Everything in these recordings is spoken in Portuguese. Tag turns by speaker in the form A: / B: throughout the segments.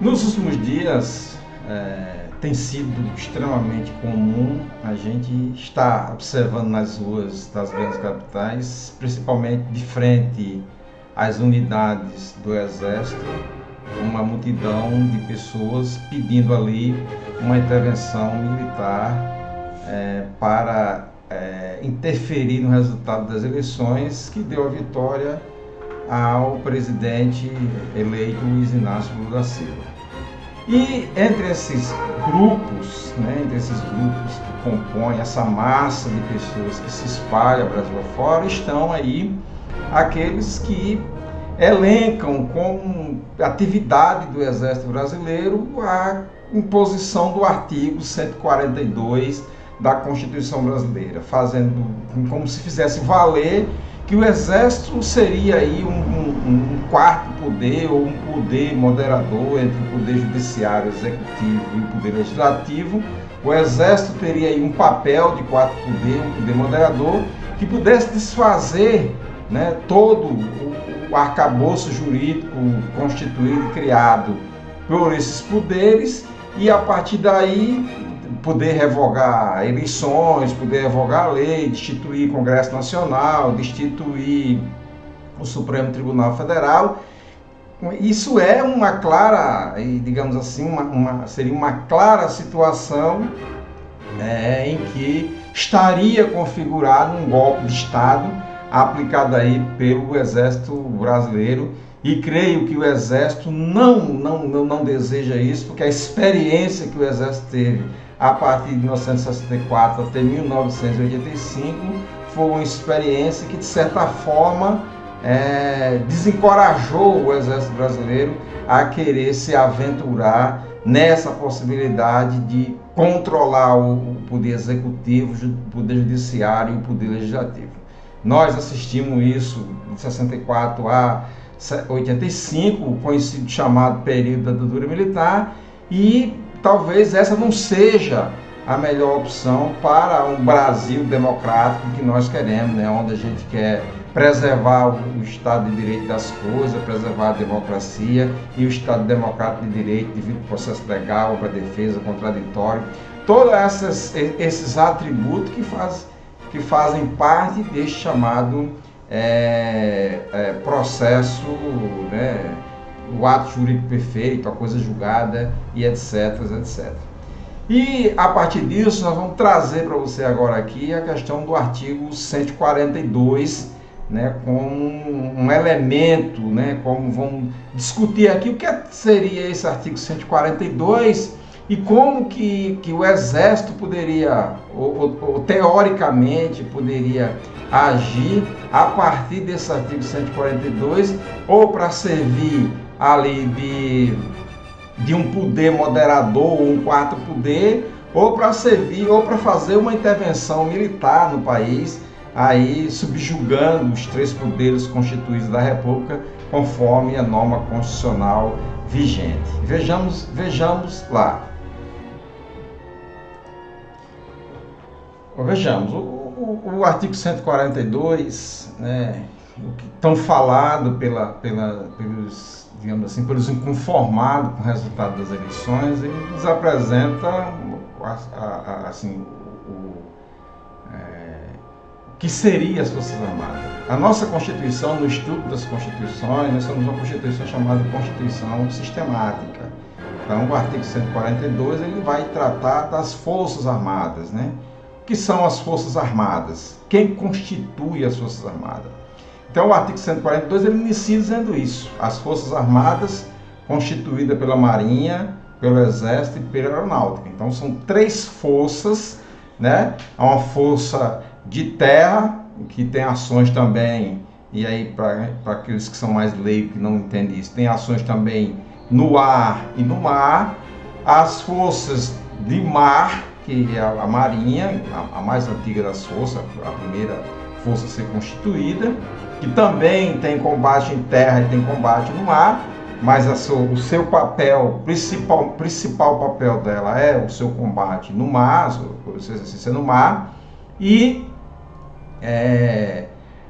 A: Nos últimos dias, tem sido extremamente comum a gente estar observando nas ruas das grandes capitais, principalmente de frente às unidades do Exército, uma multidão de pessoas pedindo ali uma intervenção militar para interferir no resultado das eleições que deu a vitória ao presidente eleito Luiz Inácio Lula da Silva. E entre esses grupos, que compõem essa massa de pessoas que se espalha Brasil afora, estão aí aqueles que elencam como atividade do Exército Brasileiro a imposição do artigo 142 da Constituição Brasileira, fazendo como se fizesse valer que o Exército seria aí um quarto poder ou um poder moderador entre o poder judiciário, executivo e o poder legislativo. O Exército teria aí um papel de quarto poder, um poder moderador, que pudesse desfazer, todo o arcabouço jurídico constituído e criado por esses poderes, e a partir daí poder revogar eleições, poder revogar a lei, destituir o Congresso Nacional, destituir o Supremo Tribunal Federal. Isso é uma clara, digamos assim, seria uma clara situação em que estaria configurado um golpe de Estado aplicado aí pelo Exército Brasileiro, e creio que o Exército não deseja isso, porque a experiência que o Exército teve a partir de 1964 até 1985 foi uma experiência que, de certa forma, desencorajou o Exército Brasileiro a querer se aventurar nessa possibilidade de controlar o poder executivo, o poder judiciário e o poder legislativo. Nós assistimos isso de 64 a 85, o conhecido chamado período da ditadura militar, e talvez essa não seja a melhor opção para um Brasil democrático que nós queremos, onde a gente quer preservar o Estado de Direito das coisas, preservar a democracia e o Estado democrático de direito devido ao processo legal, para defesa, contraditório, todos esses atributos que fazem parte deste chamado processo, o ato jurídico perfeito, a coisa julgada e etc. E a partir disso nós vamos trazer para você agora aqui a questão do artigo 142, como um elemento, como vamos discutir aqui o que seria esse artigo 142 e como que o Exército poderia, ou teoricamente poderia agir a partir desse artigo 142, ou para servir ali de um poder moderador, ou um quarto poder, ou para servir, ou para fazer uma intervenção militar no país, aí subjugando os três poderes constituídos da República, conforme a norma constitucional vigente. Vejamos lá. Vejamos, o artigo 142, o que tão falado pelos, digamos assim, pelos inconformados com o resultado das eleições, ele nos apresenta assim, o que seria as Forças Armadas. A nossa Constituição, no estudo das Constituições, nós temos uma Constituição chamada Constituição Sistemática. Então, o artigo 142 ele vai tratar das Forças Armadas, O que são as Forças Armadas? Quem constitui as Forças Armadas? Então, o artigo 142 ele inicia dizendo isso: as Forças Armadas constituídas pela Marinha, pelo Exército e pela Aeronáutica. Então, são três forças, Há uma força de terra, que tem ações também, e aí para aqueles que são mais leigos, que não entendem isso, tem ações também no ar e no mar. As forças de mar, que é a Marinha, a mais antiga das forças, a primeira força a ser constituída, que também tem combate em terra e tem combate no mar, mas o seu papel, principal papel dela é o seu combate no mar, o seu exercício no mar, e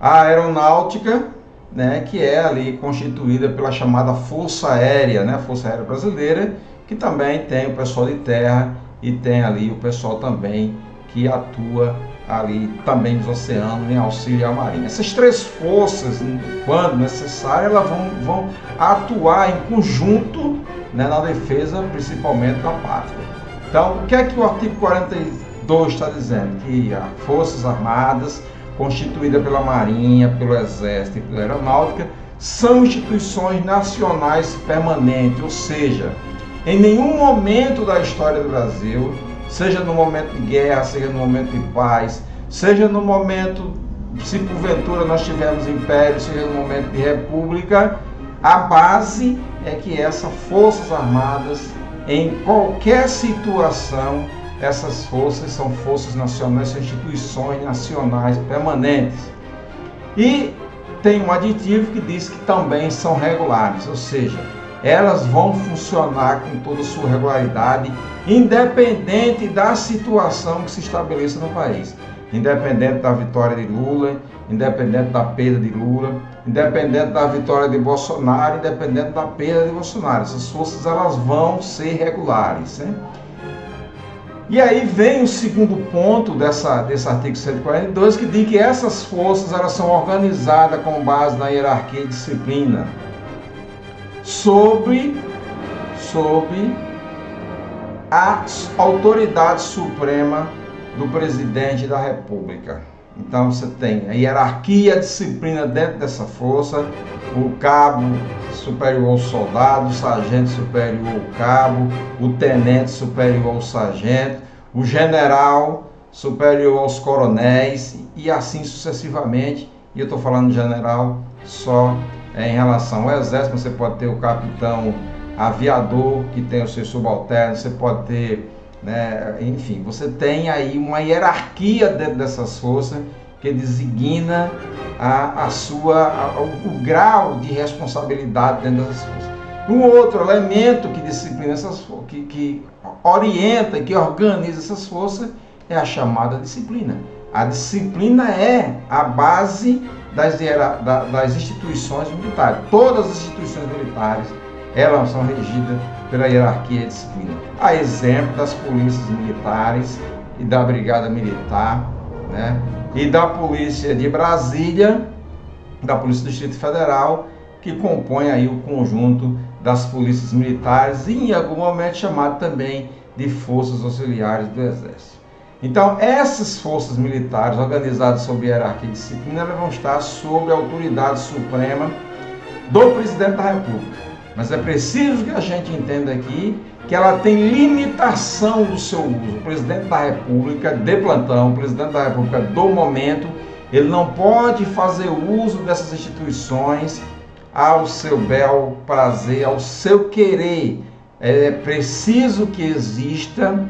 A: a aeronáutica, né, que é ali constituída pela chamada Força Aérea, né, a Força Aérea Brasileira, que também tem o pessoal de terra e tem ali o pessoal também que atua ali também nos oceanos em auxílio à marinha. Essas três forças, quando necessário, elas vão atuar em conjunto, né, na defesa principalmente da pátria. Então, o que é que o artigo 42 está dizendo? Que as Forças Armadas, constituídas pela Marinha, pelo Exército e pela Aeronáutica, são instituições nacionais permanentes, ou seja, em nenhum momento da história do Brasil, seja no momento de guerra, seja no momento de paz, seja no momento, se porventura nós tivermos império, seja no momento de república, a base é que essas Forças Armadas, em qualquer situação, essas forças são forças nacionais, são instituições nacionais permanentes. E tem um aditivo que diz que também são regulares, ou seja, elas vão funcionar com toda a sua regularidade, independente da situação que se estabeleça no país. Independente da vitória de Lula, independente da perda de Lula, independente da vitória de Bolsonaro, independente da perda de Bolsonaro. Essas forças elas vão ser regulares, né? E aí vem o segundo ponto desse artigo 142, que diz que essas forças elas são organizadas com base na hierarquia e disciplina, sob a autoridade suprema do presidente da República. Então você tem a hierarquia e a disciplina dentro dessa força, o cabo superior ao soldado, o sargento superior ao cabo, o tenente superior ao sargento, o general superior aos coronéis e assim sucessivamente. E eu estou falando de general só em relação ao exército. Você pode ter o capitão aviador, que tem os seus subalternos, você pode ter, né, enfim, você tem aí uma hierarquia dentro dessas forças que designa o grau de responsabilidade dentro dessas forças. Um outro elemento que disciplina essas forças, que orienta e que organiza essas forças, é a chamada disciplina. A disciplina é a base das instituições militares. Todas as instituições militares, elas são regidas pela hierarquia e disciplina. A exemplo das polícias militares e da Brigada Militar, né? E da Polícia de Brasília, da Polícia do Distrito Federal, que compõe aí o conjunto das polícias militares e em algum momento chamado também de forças auxiliares do Exército. Então, essas forças militares organizadas sob hierarquia e disciplina, elas vão estar sob a autoridade suprema do presidente da República. Mas é preciso que a gente entenda aqui que ela tem limitação do seu uso. O presidente da República de plantão, o presidente da República do momento, ele não pode fazer uso dessas instituições ao seu bel prazer, ao seu querer. É preciso que exista,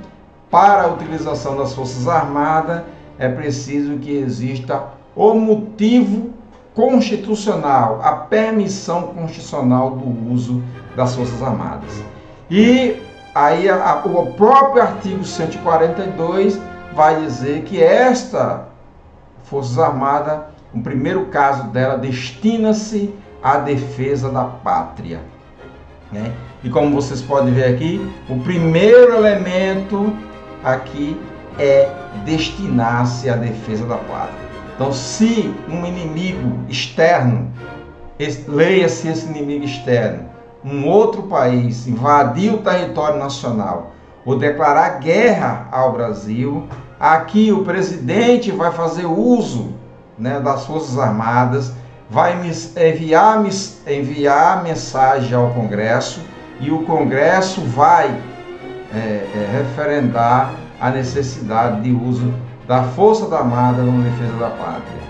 A: para a utilização das Forças Armadas, é preciso que exista o motivo constitucional, a permissão constitucional do uso das Forças Armadas. E aí o próprio artigo 142 vai dizer que esta Forças Armadas, o primeiro caso dela, destina-se à defesa da pátria, né? E como vocês podem ver aqui, o primeiro elemento aqui é destinar-se à defesa da pátria. Então, se um inimigo externo, leia-se esse inimigo externo, um outro país invadir o território nacional ou declarar guerra ao Brasil, aqui o presidente vai fazer uso, né, das Forças Armadas, vai enviar mensagem ao Congresso e o Congresso vai referendar a necessidade de uso da Força Armada na defesa da pátria.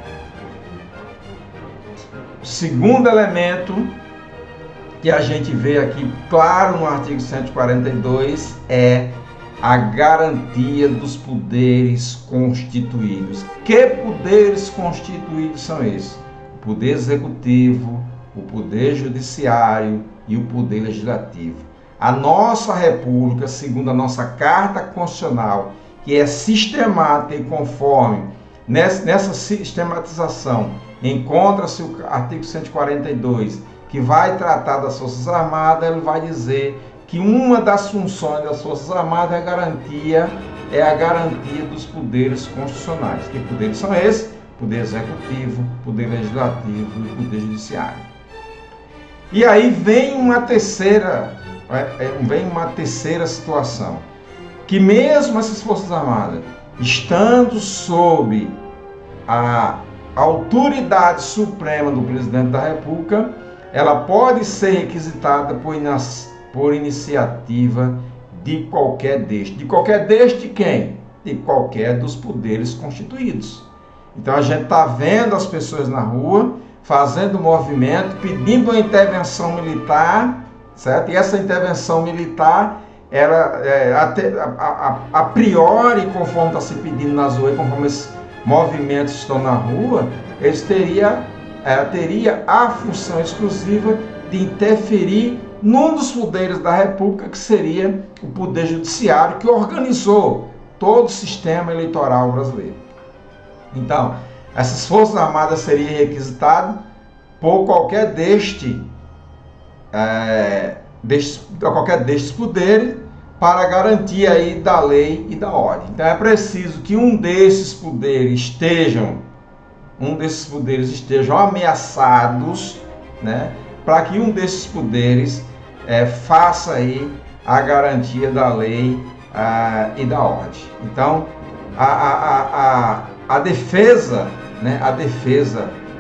A: O segundo elemento que a gente vê aqui claro no artigo 142 é a garantia dos poderes constituídos. Que poderes constituídos são esses? O poder executivo, o poder judiciário e o poder legislativo. A nossa República, segundo a nossa Carta Constitucional, que é sistemática e conforme nessa sistematização encontra-se o artigo 142, que vai tratar das Forças Armadas, ele vai dizer que uma das funções das Forças Armadas é a garantia dos poderes constitucionais. Que poderes são esses? Poder executivo, poder legislativo e poder judiciário. E aí vem uma terceira situação, que mesmo essas Forças Armadas, estando sob a autoridade suprema do presidente da República, ela pode ser requisitada por iniciativa de qualquer deste. De qualquer deste quem? De qualquer dos poderes constituídos. Então a gente está vendo as pessoas na rua, fazendo movimento, pedindo uma intervenção militar, certo? E essa intervenção militar, ela, a priori, conforme está se pedindo nas ruas, conforme esses movimentos estão na rua, eles teria a função exclusiva de interferir num dos poderes da República, que seria o Poder Judiciário, que organizou todo o sistema eleitoral brasileiro. Então, essas Forças Armadas seriam requisitadas por qualquer destes poderes para garantia aí da lei e da ordem. Então, é preciso que um desses poderes estejam ameaçados, né, para que um desses poderes faça aí a garantia da lei e da ordem. Então, a defesa, né,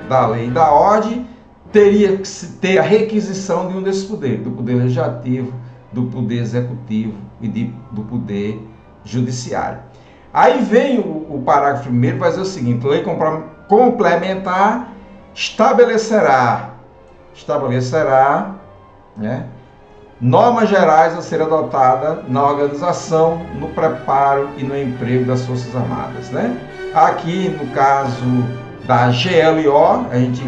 A: da lei e da ordem teria que ter a requisição de um desses poderes, do poder legislativo, do poder executivo e do poder judiciário. Aí vem o parágrafo 1º, vai dizer o seguinte: lei complementar estabelecerá, né, normas gerais a ser adotadas na organização, no preparo e no emprego das Forças Armadas, né? Aqui, no caso da GLO, a gente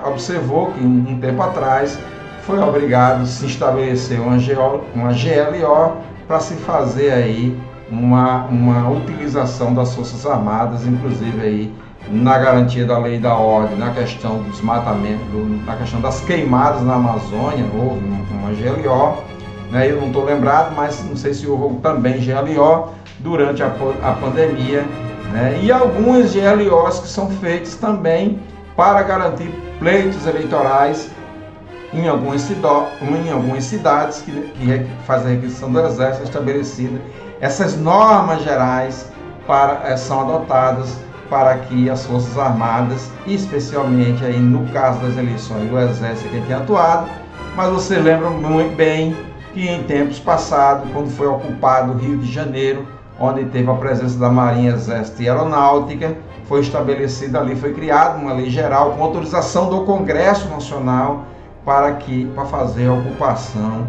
A: observou que um tempo atrás foi obrigado a se estabelecer uma GLO para se fazer aí uma utilização das Forças Armadas, inclusive aí na garantia da lei e da ordem, na questão dos matamentos, na questão das queimadas na Amazônia, houve uma GLO, né? Eu não estou lembrado, mas não sei se houve também GLO durante a pandemia, né? E algumas GLOs que são feitas também para garantir pleitos eleitorais em algumas cidades que fazem a requisição do Exército estabelecida. Essas normas gerais são adotadas para que as Forças Armadas, especialmente aí no caso das eleições do Exército que tem atuado, mas você lembra muito bem que em tempos passados, quando foi ocupado o Rio de Janeiro, onde teve a presença da Marinha, Exército e Aeronáutica, foi estabelecida ali, foi criada uma lei geral com autorização do Congresso Nacional para fazer a ocupação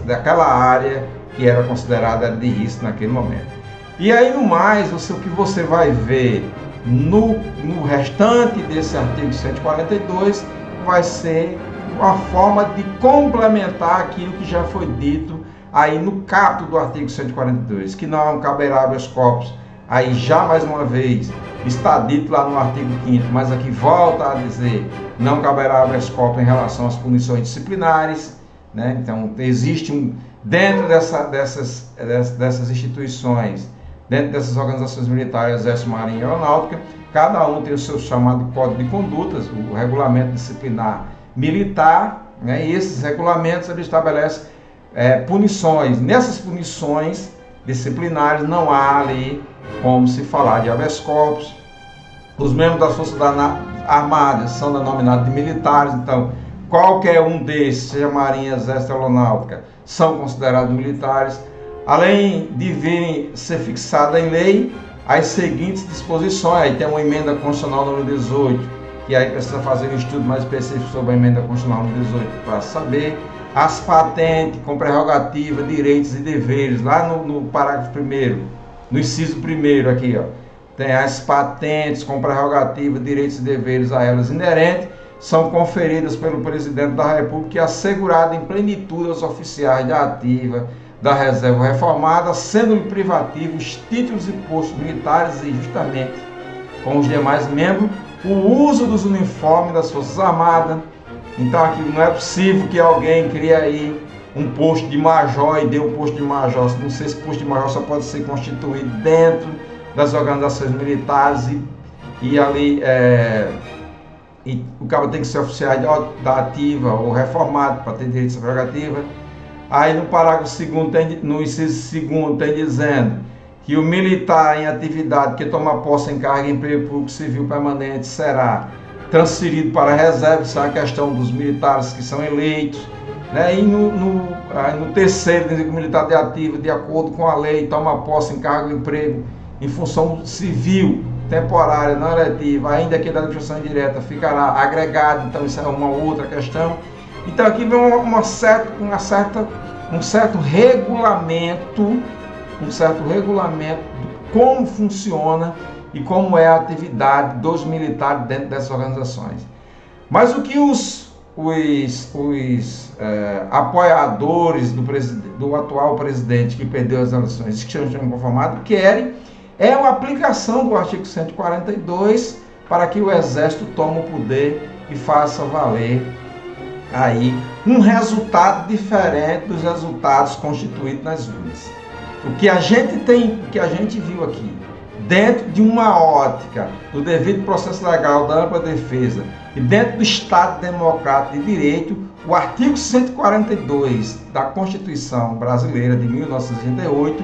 A: daquela área que era considerada de risco naquele momento. E aí no mais, o que você vai ver no restante desse artigo 142 vai ser uma forma de complementar aquilo que já foi dito aí no caput do artigo 142, que não é um caberá habeas corpus. Aí já mais uma vez está dito lá no artigo 5º, mas aqui volta a dizer, não caberá habeas corpus em relação às punições disciplinares, né? Então existe dentro dessas instituições, dentro dessas organizações militares, Exército, Marinha e Aeronáutica, cada um tem o seu chamado Código de Condutas, o regulamento disciplinar militar, né? E esses regulamentos eles estabelecem punições. Nessas punições disciplinares não há ali como se falar de habeas corpus. Os membros das Forças Armadas são denominados de militares, então qualquer um desses, seja Marinha, Exército ou Aeronáutica, são considerados militares, além de virem ser fixadas em lei as seguintes disposições. Aí tem uma emenda constitucional número 18, que aí precisa fazer um estudo mais específico sobre a emenda constitucional número 18 para saber. As patentes com prerrogativa, direitos e deveres, lá no parágrafo 1º, no inciso 1º aqui, ó, tem as patentes com prerrogativa, direitos e deveres a elas inerentes, são conferidas pelo presidente da República e assegurada em plenitude aos oficiais da ativa, da reserva reformada, sendo-lhe privativo os títulos e postos militares e justamente com os demais membros, o uso dos uniformes das Forças Armadas. Então aqui não é possível que alguém crie aí um posto de major e dê um posto de major. Não sei se posto de major só pode ser constituído dentro das organizações militares e ali e o cara tem que ser oficial da ativa ou reformado para ter direito de prerrogativa. Aí no parágrafo 2º, no inciso 2º, tem dizendo que o militar em atividade que toma posse em cargo em emprego público civil permanente será transferido para a reserva. Isso é a questão dos militares que são eleitos, né? E no terceiro, diz que o militar de ativo, de acordo com a lei, toma posse em cargo de emprego em função civil, temporária, não eletiva, ainda que da administração indireta, ficará agregado. Então isso é uma outra questão. Então aqui vem um certo regulamento de como funciona e como é a atividade dos militares dentro dessas organizações. Mas o que os apoiadores do atual presidente que perdeu as eleições, que estão inconformados, querem é a aplicação do artigo 142 para que o Exército tome o poder e faça valer aí um resultado diferente dos resultados constituídos nas urnas. O que a gente viu aqui, dentro de uma ótica do devido processo legal, da ampla defesa e dentro do Estado Democrático de Direito, o artigo 142 da Constituição Brasileira de 1988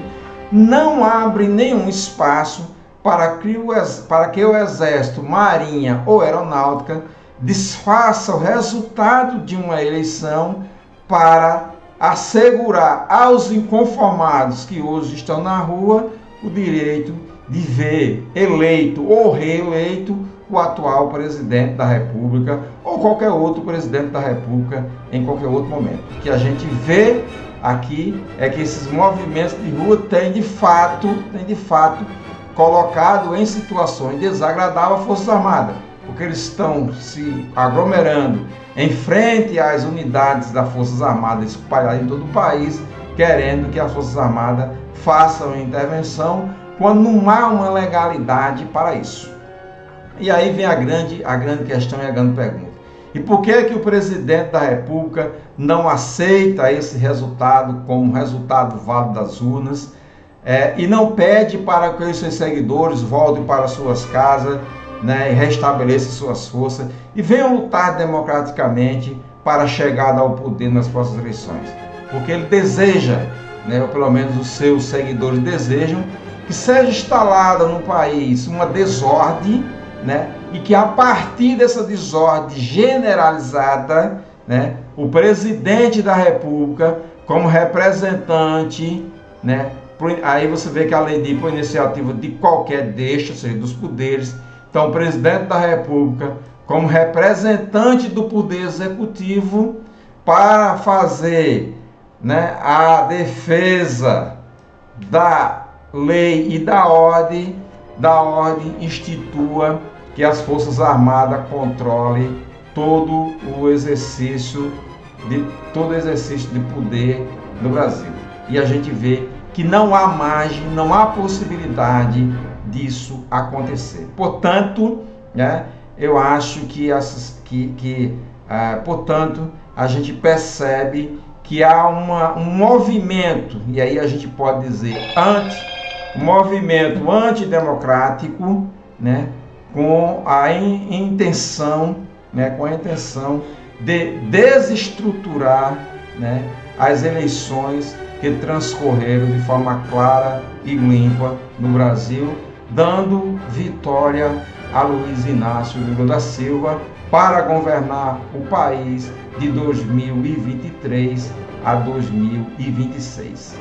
A: não abre nenhum espaço para que o Exército, Marinha ou Aeronáutica desfaça o resultado de uma eleição para assegurar aos inconformados que hoje estão na rua o direito de ver eleito ou reeleito o atual presidente da República ou qualquer outro presidente da República em qualquer outro momento. O que a gente vê aqui é que esses movimentos de rua têm de fato colocado em situações desagradáveis as Forças Armadas, porque eles estão se aglomerando em frente às unidades das Forças Armadas espalhadas em todo o país, querendo que as Forças Armadas façam intervenção quando não há uma legalidade para isso. E aí vem a grande questão e a grande pergunta. E por que o presidente da República não aceita esse resultado como resultado válido das urnas e não pede para que os seus seguidores voltem para suas casas, né, e restabeleçam suas forças e venham lutar democraticamente para a chegada ao poder nas próximas eleições? Porque ele deseja, né, ou pelo menos os seus seguidores desejam, que seja instalada no país uma desordem, né, e que a partir dessa desordem generalizada, né, o presidente da República, como representante, né, aí você vê que a lei diz por iniciativa de qualquer deixa, ou seja, dos poderes. Então, o presidente da República, como representante do poder executivo, para fazer, né, a defesa da lei e da ordem, institua que as Forças Armadas controlem todo o exercício de poder no Brasil. E a gente vê que não há margem, não há possibilidade disso acontecer. Portanto, né, eu acho portanto, a gente percebe que há um movimento, e aí a gente pode dizer um movimento antidemocrático, né, com a intenção de desestruturar, né, as eleições que transcorreram de forma clara e limpa no Brasil, dando vitória a Luiz Inácio Lula da Silva para governar o país de 2023 a 2026.